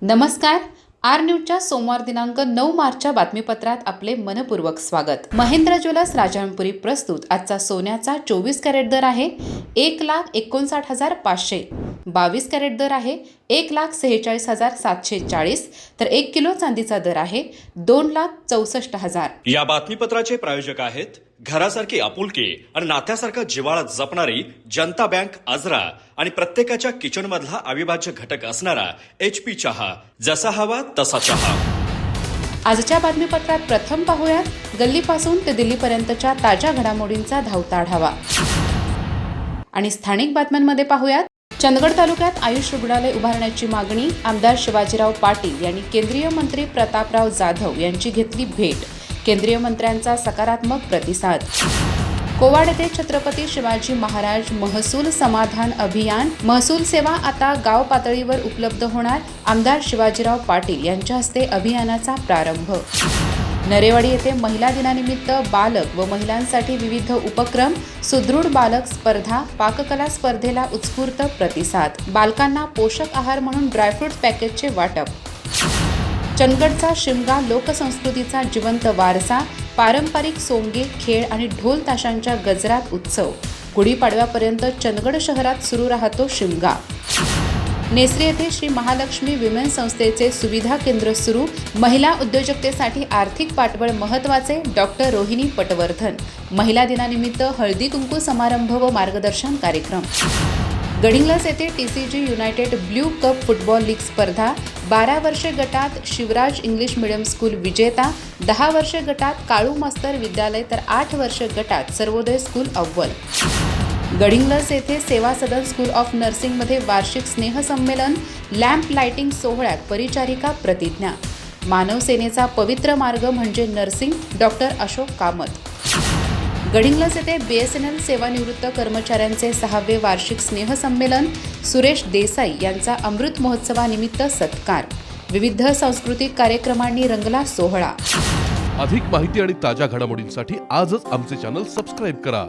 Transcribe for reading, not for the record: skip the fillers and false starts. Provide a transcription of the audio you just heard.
नमस्कार. आर न्यूजच्या सोमवार दिनांक 9 मार्चच्या बातमीपत्रात आपले मनपूर्वक स्वागत. महेंद्र ज्वेलर्स राजारामपुरी प्रस्तुत आजचा सोन्याचा 24 कॅरेट दर आहे 1,59,500. 22 कॅरेट दर आहे 1,46,740. तर 1 किलो चांदीचा दर आहे 2,64,000. या बातमीपत्राचे प्रायोजक आहेत घरासारखी आपुलकी आणि नात्यासारखा जिव्हाळा जपणारी जनता बँक आजरा आणि प्रत्येकाच्या किचन मधला अविभाज्य घटक असणारा HP चहा. जसा हवा तसा चहा. आजच्या बातमीपत्रात प्रथम पाहूयात गल्लीपासून ते दिल्लीपर्यंतच्या ताज्या घडामोडींचा धावता आढावा. आणि स्थानिक बातम्यांमध्ये पाहूयात चंदगड तालुक्यात आयुष रुग्णालय उभारण्याची मागणी. आमदार शिवाजीराव पाटील यांनी केंद्रीय मंत्री प्रतापराव जाधव यांची घेतली भेट. केंद्रीय मंत्र्यांचा सकारात्मक प्रतिसाद. कोवाड येथे छत्रपती शिवाजी महाराज महसूल समाधान अभियान. महसूल सेवा आता गाव पातळीवर उपलब्ध होणार. आमदार शिवाजीराव पाटील यांच्या हस्ते अभियानाचा प्रारंभ. नरेवाडी येथे महिला दिनानिमित्त बालक व महिलांसाठी विविध उपक्रम. सुदृढ बालक स्पर्धा. पाककला स्पर्धेला उत्स्फूर्त प्रतिसाद. बालकांना पोषक आहार म्हणून ड्रायफ्रूट पॅकेजचे वाटप. चंदगडचा शिमगा लोकसंस्कृतीचा जिवंत वारसा. पारंपरिक सोंगे खेळ आणि ढोल ताशांच्या गजरात उत्सव. गुढीपाडव्यापर्यंत चंदगड शहरात सुरू राहतो शिमगा. नेसरी येथे श्री महालक्ष्मी विमेन संस्थेचे सुविधा केंद्र सुरू. महिला उद्योजकतेसाठी आर्थिक पाठबळ महत्त्वाचे. डॉक्टर रोहिणी पटवर्धन. महिला दिनानिमित्त हळदी कुंकू समारंभ व मार्गदर्शन कार्यक्रम. गडिंग्लज येथे TCG United blue cup football league स्पर्धा. 12 वर्षे गटात शिवराज इंग्लिश मीडियम स्कूल विजेता. 10 वर्षे गटात काळू मास्तर विद्यालय तर 8 वर्षे गटात सर्वोदय स्कूल अव्वल. गडिंग्लज येथे सेवा सदन स्कूल ऑफ नर्सिंगमध्ये वार्षिक स्नेहसंमेलन. लॅम्प लाइटिंग सोहळ्यात परिचारिका प्रतिज्ञा. मानव सेनेचा पवित्र मार्ग म्हणजे नर्सिंग. डॉक्टर अशोक कामत. गडिंग्लज येथे BSNL सेवानिवृत्त कर्मचाऱ्यांचे 6वे वार्षिक स्नेहसंमेलन. सुरेश देसाई यांचा अमृत महोत्सवानिमित्त सत्कार. विविध सांस्कृतिक कार्यक्रमांनी रंगला सोहळा. अधिक माहिती आणि ताज्या घडामोडींसाठी आजच आमचे चॅनल सबस्क्राईब करा.